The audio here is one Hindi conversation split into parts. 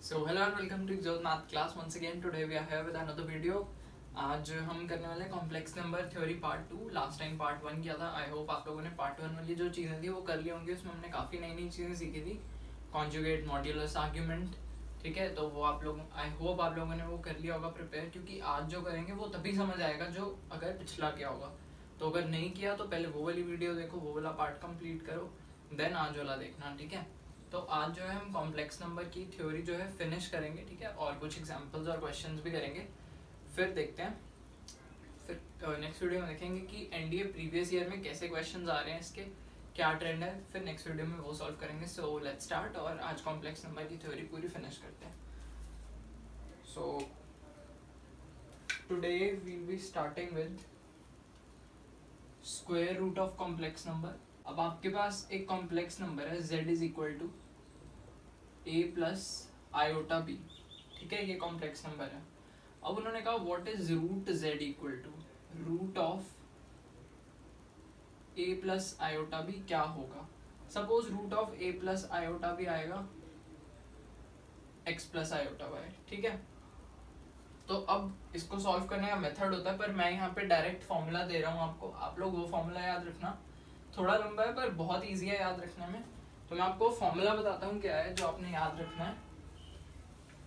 So hello and welcome to Exalt Math class. Once again today we are here with another video. आज हम करने वाले हैं complex number theory part 2. Last time part 1 किया था. आई होप आप लोगों ने पार्ट 1 वाली जो चीज़ें थी वो कर ली होंगी. उसमें हमने काफ़ी नई नई चीज़ें सीखी थी. कॉन्जुगेट, मॉड्यूलस, आर्ग्यूमेंट, ठीक है. तो वो आप लोग, आई होप आप लोगों ने वो कर लिया होगा प्रिपेयर, क्योंकि आज जो करेंगे वो तभी समझ आएगा जो अगर पिछला किया होगा. तो अगर नहीं किया तो पहले वो वाली वीडियो देखो, वो वाला पार्ट कंप्लीट करो, देन आज वाला देखना, ठीक है. तो आज जो है हम कॉम्प्लेक्स नंबर की थ्योरी जो है फिनिश करेंगे, ठीक है. और कुछ एग्जांपल्स और क्वेश्चंस भी करेंगे. फिर देखते हैं, फिर नेक्स्ट वीडियो में देखेंगे कि एनडीए प्रीवियस ईयर में कैसे क्वेश्चंस आ रहे हैं, इसके क्या ट्रेंड है. फिर नेक्स्ट वीडियो में वो सॉल्व करेंगे. So let's start. और आज कॉम्प्लेक्स नंबर की थ्योरी पूरी फिनिश करते हैं. So today we will be starting with square root of complex number. अब आपके पास एक कॉम्प्लेक्स नंबर है z is equal to a plus iota b, ठीक है. ये कॉम्प्लेक्स नंबर है. अब उन्होंने कहा what is root z equal to root of a plus iota b क्या होगा. Suppose root of a plus iota b आएगा x प्लस आयोटा y, ठीक है. तो अब इसको सॉल्व करने का मेथड होता है, पर मैं यहाँ पे डायरेक्ट फॉर्मूला दे रहा हूँ आपको. आप लोग वो फॉर्मूला याद रखना. थोड़ा लंबा है पर बहुत ईजी है याद रखने में. तो मैं आपको फॉर्मूला बताता हूँ क्या है जो आपने याद रखना है.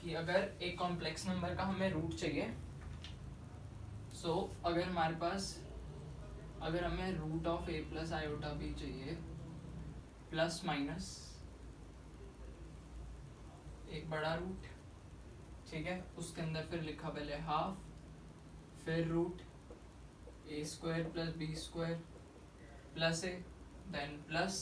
कि अगर एक कॉम्प्लेक्स नंबर का हमें रूट चाहिए, सो अगर हमारे पास, अगर हमें root of a plus iota b चाहिए प्लस माइनस एक बड़ा रूट, ठीक है. उसके अंदर फिर लिखा पहले हाफ, फिर root a square plus b square plus a, then plus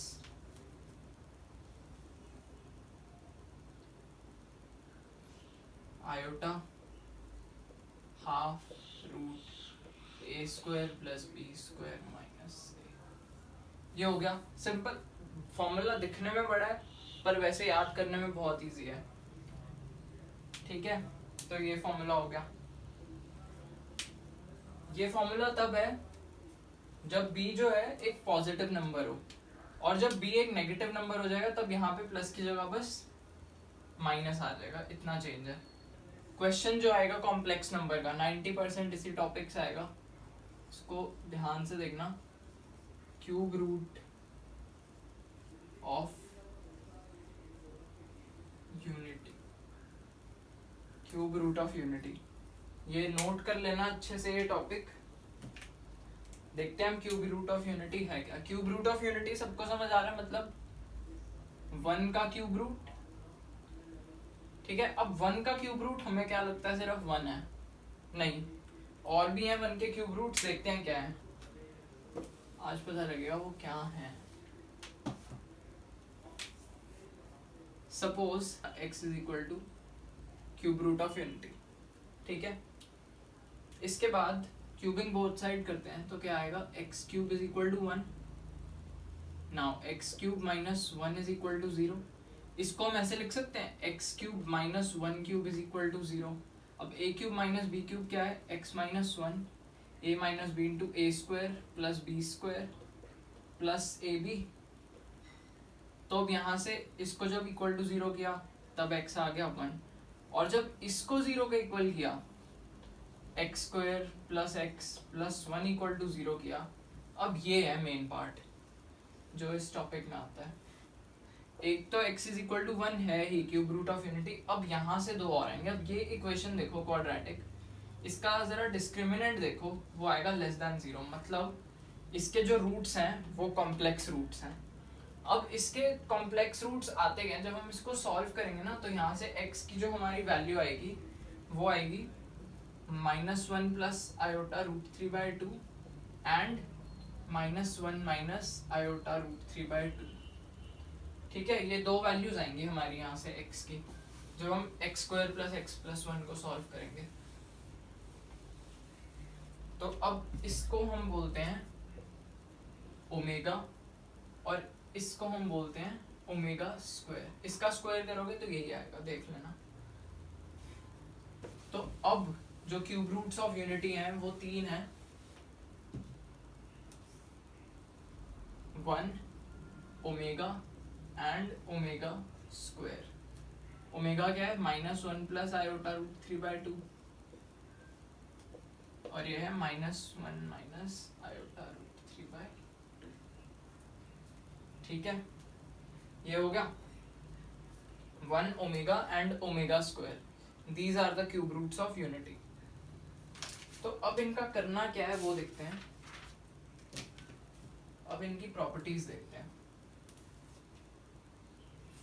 iota half root a square plus b square minus a. ये हो गया सिंपल. फॉर्मूला दिखने में बड़ा है पर वैसे याद करने में बहुत इजी है, ठीक है. तो ये फॉर्मूला हो गया. ये फॉर्मूला तब है जब b जो है एक पॉजिटिव नंबर हो, और जब b एक नेगेटिव नंबर हो जाएगा तब यहाँ पे प्लस की जगह बस माइनस आ जाएगा. इतना चेंज है. क्वेश्चन जो आएगा कॉम्प्लेक्स नंबर का 90% इसी टॉपिक से आएगा. इसको ध्यान से देखना. Cube root of unity, cube root of unity. ये नोट कर लेना अच्छे से ये टॉपिक. देखते हैं हम क्यूब रूट ऑफ यूनिटी है क्या. क्यूब रूट ऑफ यूनिटी सबको समझ आ रहा है, मतलब 1 का क्यूब रूट, ठीक है. अब 1 का क्यूब रूट हमें क्या लगता है सिर्फ 1 है, नहीं और भी है 1 के क्यूब रूट्स. देखते हैं क्या है, आज पता लगेगा वो क्या है. Suppose x is equal to cube root of unity, ठीक है. इसके बाद क्यूबिंग बोथ साइड करते हैं तो क्या आएगा, x cube is equal to 1. Now x cube minus 1 is equal to 0. इसको हम ऐसे लिख सकते हैं x cube minus 1 cube is equal to 0. अब a cube minus b cube क्या है, x minus 1 a minus b into a square plus b square plus a b. तो अब यहाँ से इसको जब इक्वल टू 0 किया तब x आ गया 1, और जब इसको 0 के इक्वल किया x square plus x plus 1 equal to 0 किया. अब ये है मेन पार्ट जो इस टॉपिक में आता है. एक तो x इज इक्वल टू 1 है ही क्यूब रूट ऑफ यूनिटी. अब यहाँ से दो और आएंगे. अब ये इक्वेशन देखो क्वाड्रेटिक, इसका जरा डिस्क्रिमिनेंट देखो, वो आएगा लेस देन 0. मतलब इसके जो रूट्स हैं वो कॉम्प्लेक्स रूट्स हैं. अब इसके कॉम्प्लेक्स रूट्स आते गए, जब हम इसको सॉल्व करेंगे ना तो यहाँ से x की जो हमारी वैल्यू आएगी वो आएगी -1 plus iota root 3/2 and -1 minus iota root 3/2, ठीक है. ये दो वैल्यूज आएंगी हमारी यहाँ से x की जब हम x square plus x plus 1 को सॉल्व करेंगे. तो अब इसको हम बोलते हैं ओमेगा और इसको हम बोलते हैं ओमेगा स्क्वायर. इसका स्क्वायर करोगे तो यही आएगा, देख लेना. तो अब जो क्यूब रूट्स ऑफ यूनिटी हैं वो 3 हैं. 1 omega and omega square. Omega क्या है -1 प्लस आयोटा रूट 3/2 और ये है -1 माइनस आयोटा रूट 3/2। ठीक है, ये हो गया 1 omega and omega square, these are the cube roots of unity. तो अब इनका करना क्या है वो देखते हैं, अब इनकी प्रॉपर्टीज देखते हैं।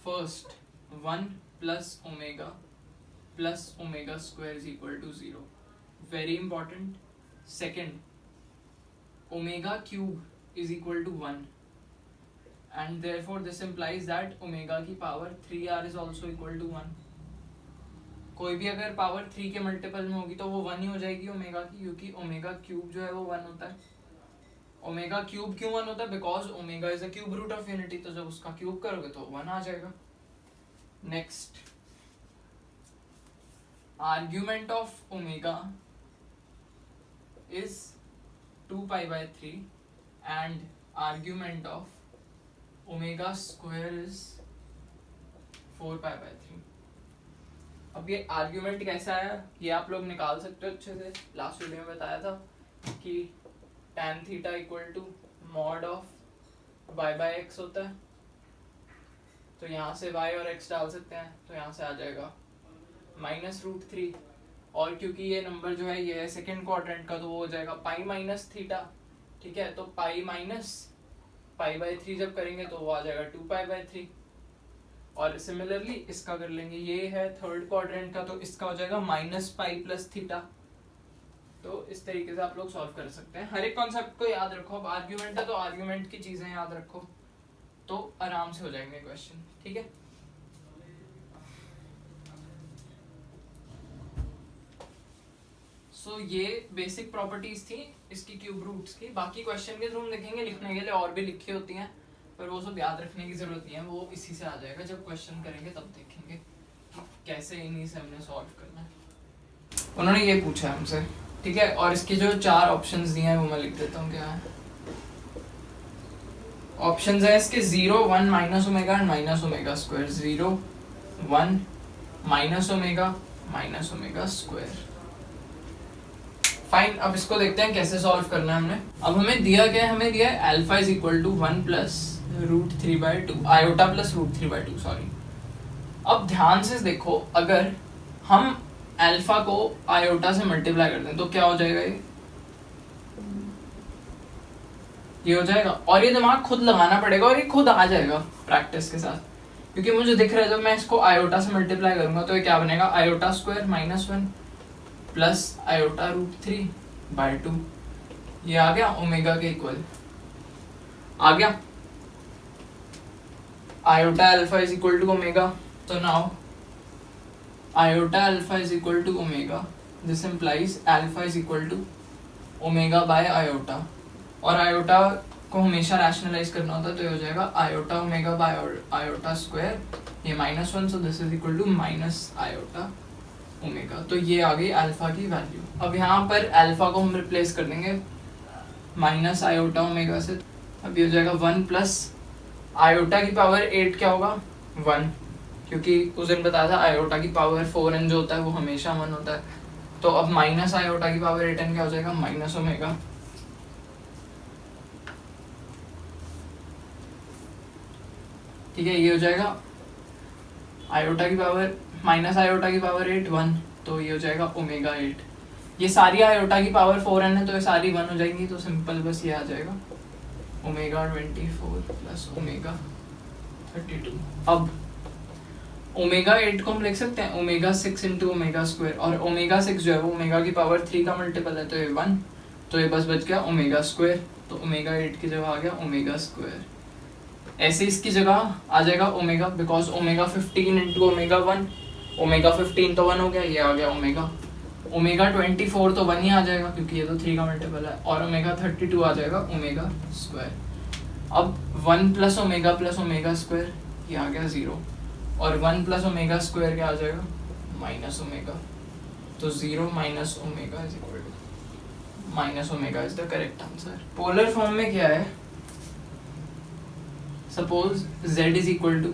First 1 plus omega square is equal to 0, very important. Second omega cube is equal to 1 and therefore this implies that omega की power 3r is also equal to 1। कोई भी अगर पावर 3 के मल्टीपल में होगी तो वो 1 ही हो जाएगी ओमेगा की, क्योंकि ओमेगा क्यूब जो है वो 1 होता है। ओमेगा क्यूब क्यों 1 होता है? Because omega is a cube root of unity, तो जब उसका क्यूब करोगे तो 1 आ जाएगा। Next argument of omega is 2π/3 and argument of omega square is 4π/3। अब ये आर्ग्यूमेंट कैसा है ये आप लोग निकाल सकते हो अच्छे से। लास्ट वीडियो में बताया था कि tan theta equal to mod of y/x होता है, तो यहाँ से y और x डाल सकते हैं, तो यहाँ से आ जाएगा -√3। और क्योंकि ये नंबर जो है ये है सेकेंड क्वाड्रेंट का, तो वो हो जाएगा पाई माइनस थीटा। ठीक है, तो पाई माइनस π/3 जब करेंगे तो वो आ जाएगा 2π/3। और सिमिलरली इसका कर लेंगे, ये है थर्ड क्वाड्रेंट का, तो इसका हो जाएगा -π + थीटा। तो इस तरीके से आप लोग सॉल्व कर सकते हैं। हर एक कॉन्सेप्ट को याद रखो। अब आर्ग्यूमेंट है तो आर्ग्यूमेंट की चीजें याद रखो तो आराम से हो जाएंगे क्वेश्चन। ठीक है, सो ये बेसिक प्रॉपर्टीज थी इसकी क्यूब रूट्स की। बाकी क्वेश्चन के थ्रू हम देखेंगे, लिखने के लिए और भी लिखी होती हैं, पर वो सब याद रखने की जरूरत नहीं है, वो इसी से आ जाएगा। जब क्वेश्चन करेंगे तब देखेंगे कैसे इन्हीं से हमने सॉल्व करना है। उन्होंने ये पूछा हमसे, ठीक है, और इसके जो 4 ऑप्शंस दिए हैं वो मैं लिख देता हूँ। क्या है ऑप्शंस है इसके? 0, 1, -omega and -omega square. 0, 1, -omega, -omega square. Fine, अब इसको देखते हैं कैसे सॉल्व करना है हमने। अब हमें दिया क्या है? हमें दिया है alpha is equal to 1 + √3/2 iota + √3/2 sorry. अब ध्यान से देखो, अगर हम अल्फा को आयोटा से मल्टीप्लाई कर दें तो क्या हो जाएगा? ये हो जाएगा। और ये दिमाग खुद लगाना पड़ेगा और ये खुद आ जाएगा प्रैक्टिस के साथ, क्योंकि मुझे दिख रहा है जब मैं इसको आयोटा से मल्टीप्लाई करूंगा तो ये क्या बनेगा? Iota square -1 plus iota √3/2। ये आ गया ओमेगा के इक्वल, आ गया। Iota alpha is equal to omega, तो now iota alpha is equal to omega, this implies alpha is equal to omega by iota. और आयोटा को हमेशा रैशनलाइज करना होता है, तो ये हो जाएगा iota omega by iota square, ये -1, so this is equal to minus iota omega. तो ये आ गई अल्फा की वैल्यू। अब यहाँ पर अल्फा को हम रिप्लेस कर देंगे माइनस आयोटा ओमेगा से। अब ये हो जाएगा 1 प्लस आयोटा की पावर 8 क्या होगा? 1, क्योंकि उस दिन बताया था आयोटा की पावर 4n जो होता है वो हमेशा 1 होता है। तो अब माइनस आयोटा की पावर 8n क्या हो जाएगा? Minus omega. ठीक है, ये हो जाएगा आयोटा की पावर माइनस आयोटा की पावर 8 1, तो ये हो जाएगा ओमेगा 8। ये सारी आयोटा की पावर 4n है तो ये सारी 1 हो जाएंगी, तो सिंपल बस ये आ जाएगा ओमेगा 24 प्लस ओमेगा 32। अब ओमेगा 8 को हम लिख सकते हैं ओमेगा 6 इंटू ओमेगा स्क्वायर, और ओमेगा 6 जो है वो ओमेगा की पावर 3 का मल्टीपल है, तो ये 1, तो ये बस बच गया ओमेगा स्क्वायर। तो ओमेगा 8 की जगह आ गया ओमेगा स्क्वायर। ऐसे इसकी जगह आ जाएगा omega, because omega 15 into omega 1, omega 15 तो 1 हो गया, ये आ गया ओमेगा। ओमेगा 24 तो 1 ही आ जाएगा क्योंकि ये तो 3 का मल्टीपल है, और ओमेगा 32 आ जाएगा ओमेगा स्क्वायर। अब 1 प्लस ओमेगा स्क्वायर, ये आ गया 0, और 1 प्लस ओमेगा स्क्वायर क्या आ जाएगा? Minus omega. तो 0 minus omega is equal to minus omega is the correct answer. Polar form में क्या है? Suppose z is equal to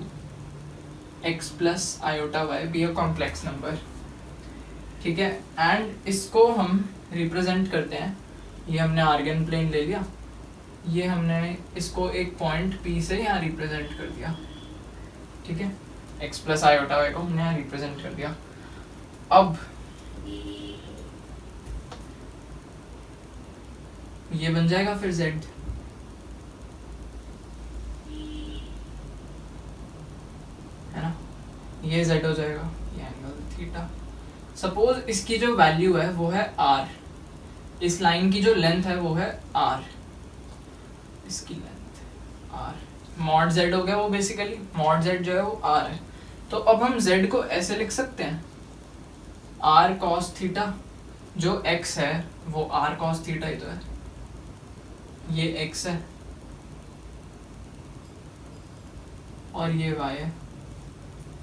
x plus iota y be a complex number, ठीक है। एंड इसको हम रिप्रेजेंट करते हैं, ये हमने आर्गन प्लेन ले लिया, ये हमने इसको एक पॉइंट P से यहाँ रिप्रेजेंट कर दिया, ठीक है। x प्लस आयोटा वाई को हमने यहाँ रिप्रेजेंट कर दिया। अब ये बन जाएगा फिर z, है ना, ये z हो जाएगा, ये एंगल थीटा। सपोज इसकी जो वैल्यू है वो है r, इस लाइन की जो लेंथ है वो है r, इसकी लेंथ r, मॉड z हो गया वो, बेसिकली मॉड z जो है वो r है। तो अब हम z को ऐसे लिख सकते हैं r cos थीटा, जो x है वो r cos थीटा ही तो है, ये x है और ये y है,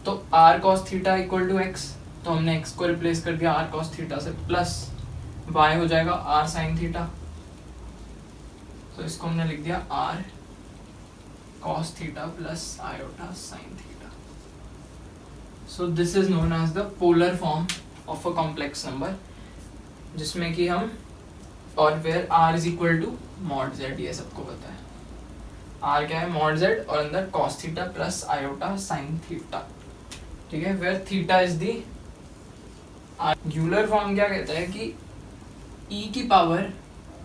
तो r cos theta equal to x, तो हमने x को रिप्लेस कर दिया r cos थीटा से, प्लस y हो जाएगा r sin थीटा, तो इसको हमने लिख दिया r cos theta plus iota sin theta. So this is known as the polar form of a complex number, जिसमें कि हम, और where r is equal to mod z, ये सबको पता है r क्या है मॉड z, और अंदर cos theta plus iota sin theta, ठीक है। Where theta is the, Euler form क्या कहता है कि e की पावर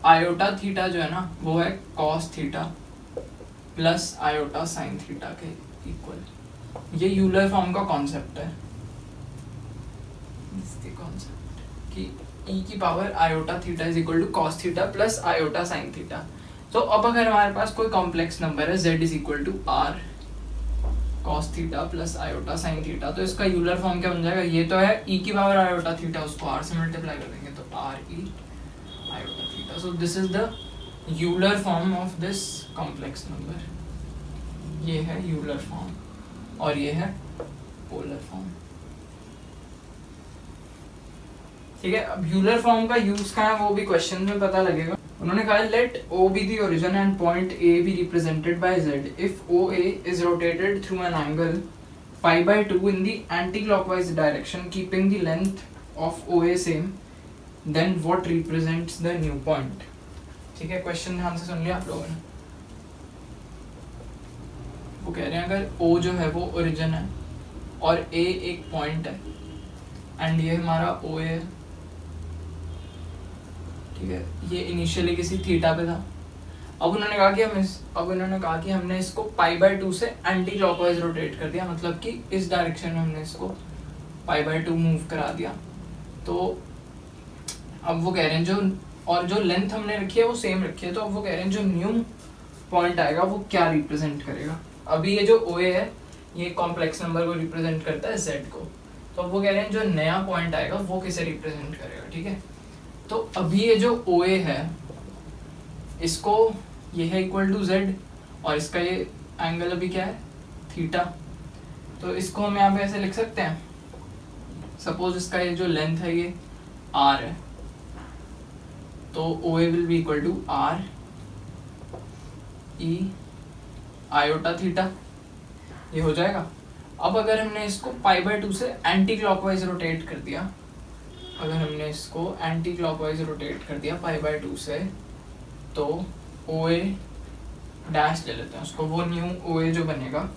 आयोटा थीटा जो है ना वो है cos theta plus iota sin theta के इक्वल, ये यूलर फॉर्म का कॉन्सेप्ट है, कॉन्सेप्ट कि e की power iota theta is equal to cos theta plus iota sin theta. तो अब अगर हमारे पास कोई कॉम्प्लेक्स नंबर है z is equal to r cos theta plus iota sin theta, तो इसका यूलर फॉर्म क्या बन जाएगा, ये तो है e की पावर आयोटा थीटा, उसको r से मल्टीप्लाई कर देंगे तो r e iota theta. So this is the Euler form of this complex number, ये है यूलर फॉर्म और ये है पोलर फॉर्म, ठीक है। अब यूलर फॉर्म का यूज कहाँ है वो भी क्वेश्चन में पता लगेगा। उन्होंने कहा late O be the origin and point A be represented by Z if OA is rotated through an angle pi by 2 in the anti-clockwise direction keeping the length of OA same, then what represents the new point, ठीक है। क्वेश्चन ध्यान से सुन लिया आप लोगों ने, वो कह रहे हैं अगर O जो है वो ओरिजिन है और A एक पॉइंट है एंड ये हमारा OA है, ठीक है, ये इनिशियली किसी थीटा पे था। अब उन्होंने कहा कि हमने इसको पाई बाय 2 से एंटी क्लॉकवाइज रोटेट कर दिया, मतलब कि इस डायरेक्शन में हमने इसको पाई बाय 2 मूव करा दिया। तो अब वो कह रहे हैं जो लेंथ हमने रखी है वो सेम रखी है, तो अब वो कह रहे हैं जो न्यू पॉइंट आएगा वो क्या रिप्रेजेंट करेगा। अभी ये जो OA है ये कॉम्प्लेक्स नंबर को रिप्रेजेंट करता है Z को, तो अब वो कह रहे हैं जो नया पॉइंट आएगा वो किसे रिप्रेजेंट करेगा, ठीक है। तो अभी ये जो OA है इसको, ये है इक्वल टू Z और इसका ये एंगल अभी क्या है थीटा, तो इसको हम यहाँ पे ऐसे लिख सकते हैं, सपोज इसका ये जो लेंथ है ये R है, तो OA will be equal to R E iota theta, ये हो जाएगा। अब अगर हमने इसको पाई बाय 2 से एंटी क्लॉकवाइज रोटेट कर दिया, पाई बाय 2 से, तो OA डैश ले लेते हैं उसको, वो न्यू OA जो बनेगा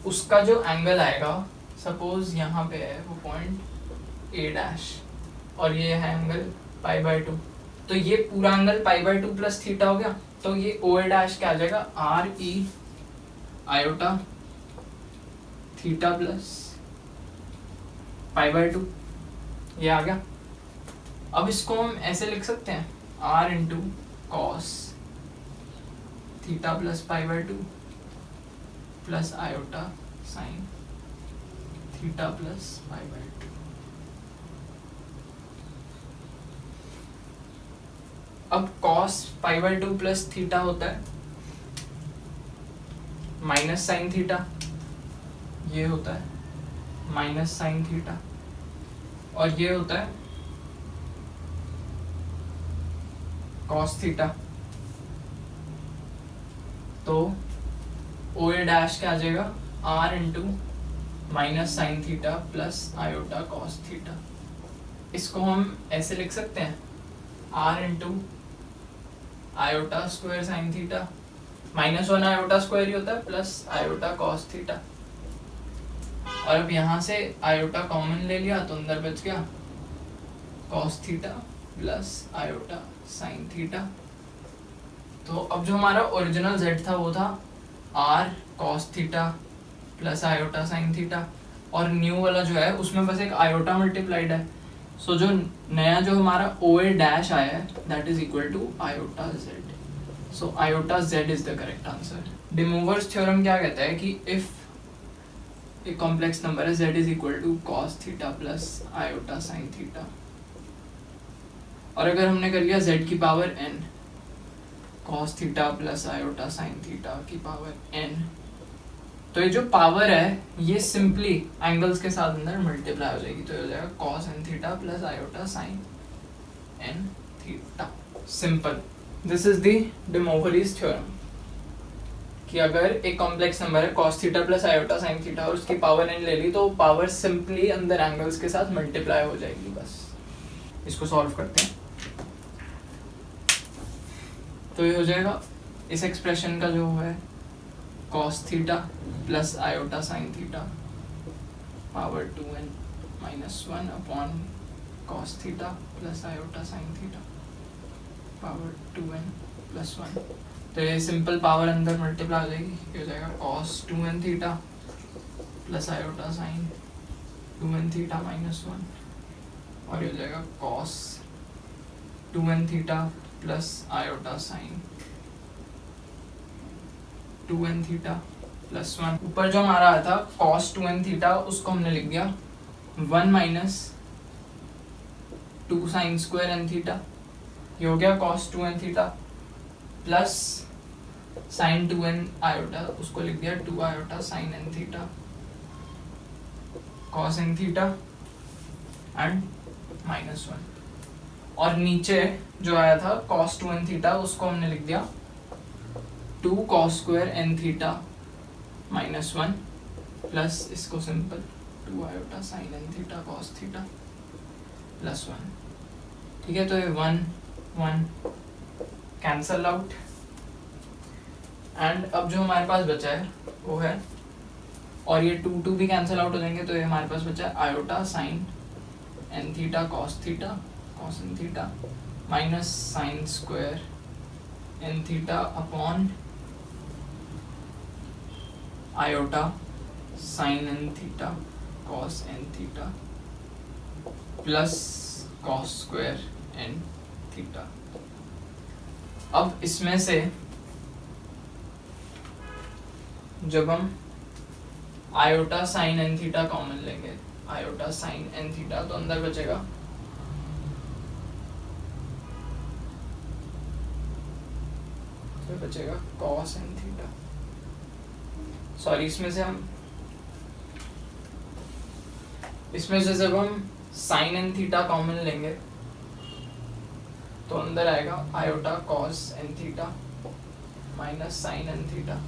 उसका जो एंगल आएगा, सपोज यहाँ पे है वो पॉइंट A डैश और ये है एंगल पाई बाय 2, तो ये पूरा angle pi by 2 plus theta हो गया, तो ये OA डैश क्या आ जाएगा RE iota theta plus pi by 2, ये आ गया। अब इसको हम ऐसे लिख सकते हैं R into cos theta plus pi by 2 plus iota sine theta plus pi by 2। अब cos pi by 2 plus theta होता है माइनस साइन थीटा, ये होता है माइनस साइन थीटा, और ये होता है कॉस थीटा। तो ओ ए डैश क्या आ जाएगा, R into minus sine theta plus iota cos theta. इसको हम ऐसे लिख सकते हैं, R into iota square sine theta, -1 iota square ही होता है प्लस आयोटा कॉस थीटा। और अब यहाँ से आयोटा कॉमन ले लिया तो अंदर बच गया cos theta plus iota sine theta. तो अब जो हमारा ओरिजिनल z था वो था r cos theta plus iota sine theta, और न्यू वाला जो है उसमें बस एक आयोटा मल्टीप्लाइड है। सो जो नया जो हमारा ओ ए डैश आया है that is equal to iota z। So iota z is the correct answer. De Moivre's theorem क्या कहता है कि इफ एक कॉम्प्लेक्स नंबर है z is equal to cos theta plus iota sine theta, और अगर हमने कर लिया z की power n cos theta plus iota sine theta की पावर n, तो ये जो पावर है ये सिंपली एंगल्स के साथ अंदर मल्टीप्लाई हो जाएगी, तो ये हो जाएगा cos n theta plus iota sine n theta. Simple, this is the de Moivre's theorem कि अगर एक कॉम्प्लेक्स नंबर है cos theta plus iota sine theta और उसकी पावर n ले ली तो पावर सिंपली अंदर एंगल्स के साथ मल्टीप्लाई हो जाएगी। बस इसको सॉल्व करते हैं तो ये हो जाएगा इस एक्सप्रेशन का जो है cos theta plus iota sine theta power 2n minus 1 upon cos theta plus iota sine theta power 2n plus 1। तो ये सिंपल पावर अंदर मल्टीप्लाई हो जाएगी, ये हो जाएगा cos 2n theta plus iota sign 2n theta minus 1, और ये हो जाएगा cos 2n theta plus iota sign 2n theta plus 1। ऊपर जो हमारा आया था cos 2n थीटा उसको हमने लिख दिया 1 minus 2 sine square n theta, ये हो गया cos 2n theta plus sign 2n iota उसको लिख दिया 2 iota sine n theta cos n theta and minus 1। और नीचे जो आया था cos 2n थीटा उसको हमने लिख दिया 2 cos square n theta minus 1 plus इसको simple 2 iota sine n theta cos theta plus 1। ठीक है, तो ये 1 1 कैंसल आउट, एंड अब जो हमारे पास बचा है वो है, और ये 2 2 भी कैंसल आउट हो जाएंगे, तो ये हमारे पास बचा है iota sine n theta cos n theta minus sine square n theta upon iota sine n theta cos n theta plus cos square n theta. अब इसमें से जब हम iota sine n theta common लेंगे, आयोटा साइन n थीटा, तो अंदर बचेगा बचेगा cos n थीटा। सॉरी, इसमें से जब हम साइन n थीटा कॉमन लेंगे तो अंदर आएगा iota cos n theta minus sine n theta,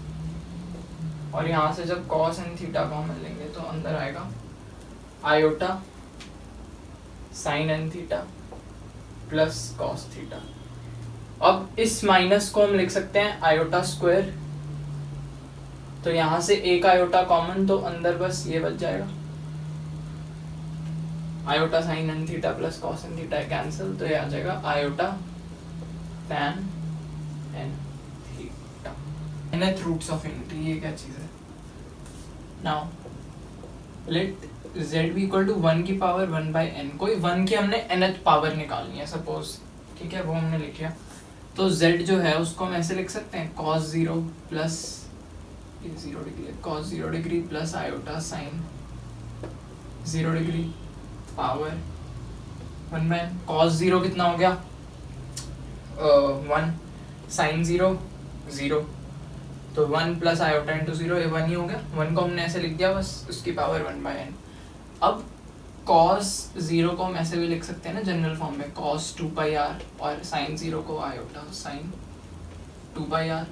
और यहाँ से जब cos n थीटा कॉमन लेंगे तो अंदर आएगा iota sine n theta plus cos theta. अब इस माइनस को हम लिख सकते हैं आयोटा स्क्वायर, तो यहाँ से एक आयोटा कॉमन, तो अंदर बस ये बच जाएगा iota sine n theta plus cos n theta cancel, तो ये आ जाएगा iota tan n theta. nth roots of unity, ये क्या चीज़ है। नाउ लेट z भी इक्वल टू 1 की पावर 1 बाई n, कोई 1 की हमने nth पावर निकालनी है सपोज, ठीक है, वो हमने लिखा। तो z जो है उसको हम ऐसे लिख सकते हैं cos 0 प्लस 0 डिग्री है, cos 0 degree plus iota sign 0 degree power 1 by n। cos 0 कितना हो गया 1, साइन 0 0, तो 1 प्लस आयोटा इंटू 0, ये 1 ही हो गया। 1 को हमने ऐसे लिख दिया बस, उसकी पावर 1 बाई n। अब cos 0 को हम ऐसे भी लिख सकते हैं ना जनरल फॉर्म में, cos 2 पाई r, और साइन 0 को आयोटा साइन 2 पाई r,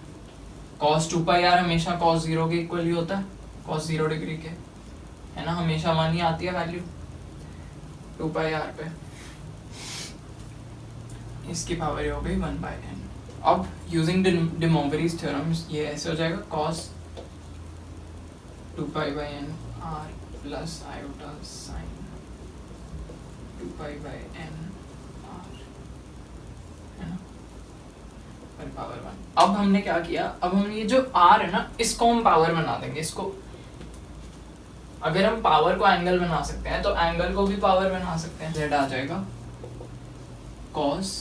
cos 2πr हमेशा cos 0 के इक्वल ही होता है, cos 0 डिग्री के, है ना, हमेशा 1 ही आती है वैल्यू 2πr पे। इसकी पावर ये हो गई 1/n। अब यूजिंग डे मोवरीज थ्योरम ये ऐसे हो जाएगा cos 2π/n r plus iota sign 2π/n r, है ना, पर पावर 1। अब हमने क्या किया, अब हम ये जो r है ना इसको हम पावर बना देंगे। इसको अगर हम पावर को एंगल बना सकते हैं तो एंगल को भी पावर बना सकते हैं। z आ जाएगा cos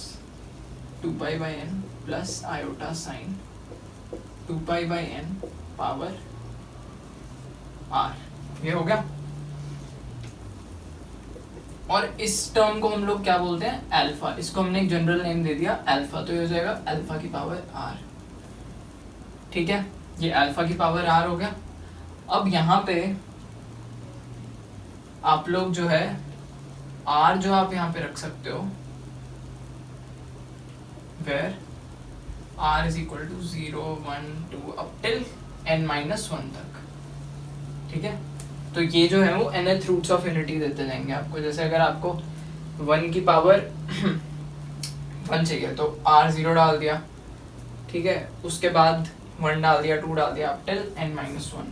2π/n plus iota sign 2π/n power r, ये हो गया। और इस टर्म को हम लोग क्या बोलते हैं, अल्फा। इसको हमने एक जनरल नेम दे दिया अल्फा, तो ये हो जाएगा अल्फा की पावर r। ठीक है, ये अल्फा की पावर r हो गया। अब यहाँ पे आप लोग जो है r जो आप यहाँ पे रख सकते हो where r is equal to 0 1 2 up till n-1 तक। ठीक है, तो ये जो है वो nth रूट्स ऑफ यूनिटी देते जाएंगे आपको। जैसे अगर आपको 1 की पावर 1 चाहिए तो r 0 डाल दिया, ठीक है, उसके बाद 1 डाल दिया, 2 डाल दिया, up till n-1।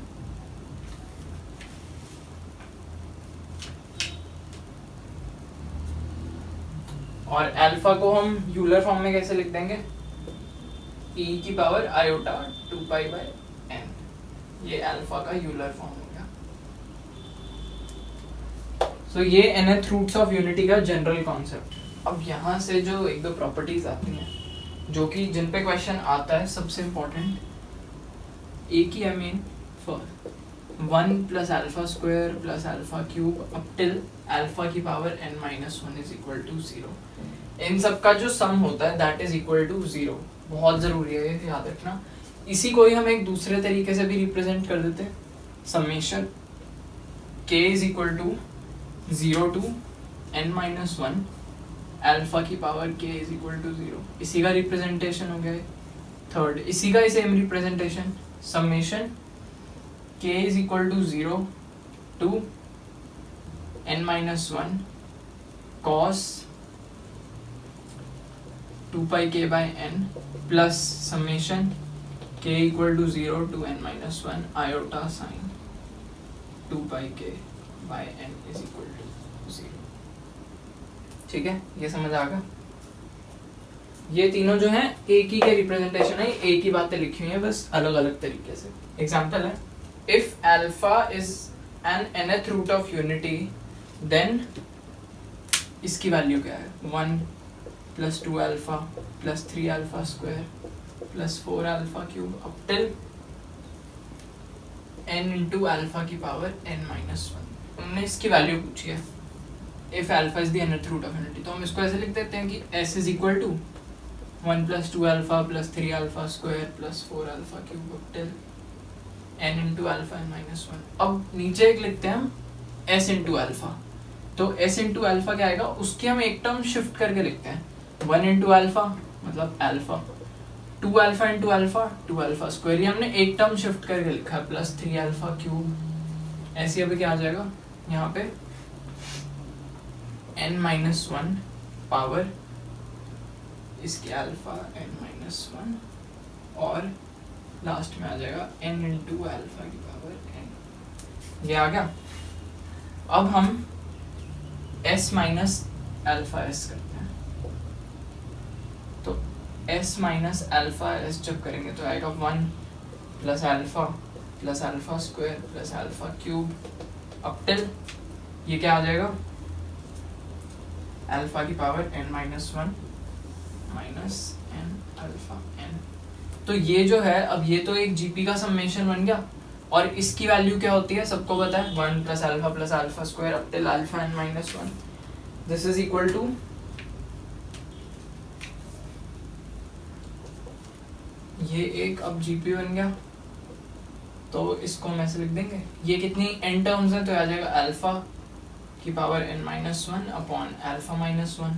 और अल्फा को हम यूलर फॉर्म में कैसे लिख देंगे, e की पावर आयोटा 2π/n, ये अल्फा का यूलर फॉर्म हो गया। सो ये nth रूट्स ऑफ यूनिटी का जनरल कॉन्सेप्ट। अब यहाँ से जो एक दो प्रॉपर्टीज आती हैं जो कि जिन पे क्वेश्चन आता है, सबसे इम्पोर्टेंट एक ही, I mean for 1 plus alpha square plus alpha cube up till alpha की power n-1 is equal to 0। इन सब का जो सम होता है दैट इज इक्वल टू 0। बहुत ज़रूरी है ये याद रखना। इसी को ही हम एक दूसरे तरीके से भी रिप्रेजेंट कर देते हैं, summation k is equal to 0 to n-1 alpha की power k is equal to 0। इसी का रिप्रेजेंटेशन हो गया थर्ड। इसी का same representation summation k is equal to 0 to n-1 cos 2πk/n plus summation k equal to 0 to n-1 iota sine 2πk/n is equal to 0। ठीक है, ये समझ आ गया। ये तीनों जो हैं एक ही के रिप्रेजेंटेशन है, एक ही बातें लिखी हुई हैं बस अलग अलग तरीके से। एग्जाम्पल है, if alpha is an nth root of unity then इसकी वैल्यू क्या है, 1 plus 2 alpha plus 3 alpha square plus 4 alpha cube up till n into alpha की पावर n-1। उन्होंने इसकी वैल्यू पूछी है if alpha is the nth root of unity, तो हम इसको ऐसे लिख देते हैं कि s is equal to 1 plus 2 alpha plus 3 alpha square plus 4 alpha cube up till n into alpha n-1। अब नीचे एक लिखते हैं हम s इंटू अल्फा, तो s इंटू अल्फा क्या आएगा, उसकी हम एक टर्म शिफ्ट करके लिखते हैं। 1 इंटू अल्फा मतलब alpha, 2 alpha into alpha 2 alpha square, ये हमने एक टर्म शिफ्ट करके लिखा है, प्लस 3 अल्फा क्यूब। ऐसे अभी क्या आ जाएगा यहाँ पे n-1 पावर इसकी अल्फा n-1 और लास्ट में आ जाएगा n इंटू अल्फा की पावर n। ये आ गया। अब हम s माइनस अल्फा एस करते हैं, तो s माइनस अल्फा एस जब करेंगे तो आएगा 1 plus alpha square plus alpha cube up till ये क्या आ जाएगा, अल्फा की power n-1 minus n alpha n। तो ये जो है, अब ये तो एक जीपी का समेशन बन गया और इसकी वैल्यू क्या होती है सबको पता है, 1 plus alpha square up till alpha n-1। This is equal to ये एक अब जीपी बन गया, तो इसको हम ऐसे लिख देंगे। ये कितनी n टर्म्स है, तो आ जाएगा अल्फा की पावर n-1 अपॉन अल्फा -1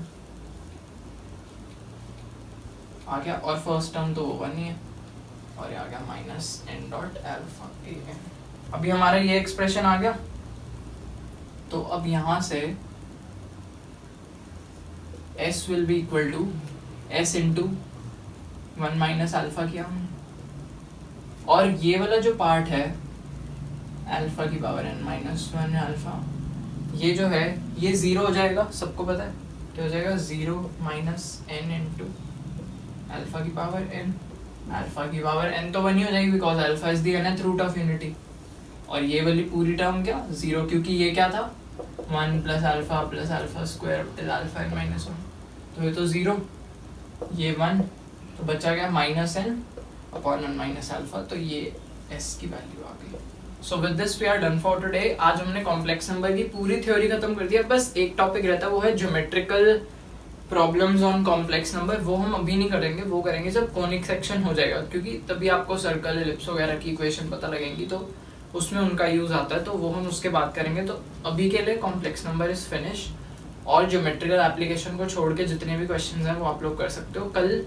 आ गया, और फर्स्ट टर्म तो 1 ही है, और ये आ गया minus N dot alpha A N. अभी हमारा ये एक्सप्रेशन आ गया। तो अब यहाँ से s will be equal to s into 1 minus alpha किया हमने, और ये वाला जो पार्ट है अल्फा की पावर n माइनस 1 अल्फा, ये जो है ये ज़ीरो हो जाएगा, सबको पता है, तो हो जाएगा 0 माइनस n इंटू अल्फा की पावर n। अल्फा की पावर n तो 1 ही हो जाएगी because alpha is the nth root of unity. और ये वाली पूरी टर्म क्या 0, क्योंकि ये क्या था 1 plus alpha square till alpha n minus 1, तो ये तो 0, ये 1, तो बचा गया minus n upon 1 minus alpha, तो ये s की वैल्यू आ गई। So with this we are done for today. आज हमने कॉम्प्लेक्स नंबर की पूरी थ्योरी खत्म कर दिया, बस एक टॉपिक रहता है वो है geometrical problems on complex number. वो हम अभी नहीं करेंगे, वो करेंगे जब कॉनिक सेक्शन हो जाएगा, क्योंकि तभी आपको सर्कल एलिप्स वगैरह की इक्वेशन पता लगेंगी, तो उसमें उनका यूज़ आता है, तो वो हम उसके बाद करेंगे। तो अभी के लिए कॉम्प्लेक्स नंबर इज़ फिनिश, और ज्योमेट्रिकल एप्लीकेशन को छोड़ के जितने भी क्वेश्चन हैं वो आप लोग कर सकते हो। कल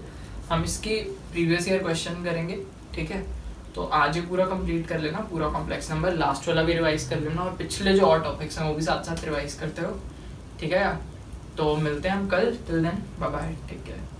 हम इसकी प्रीवियस ईयर क्वेश्चन करेंगे, ठीक है। तो आज ये पूरा कंप्लीट कर लेना, पूरा कॉम्प्लेक्स नंबर, लास्ट वाला भी रिवाइज कर लेना, और पिछले जो और टॉपिक्स हैं वो भी साथ साथ रिवाइज करते हो, ठीक है। तो मिलते हैं हम कल, till then bye bye, take care.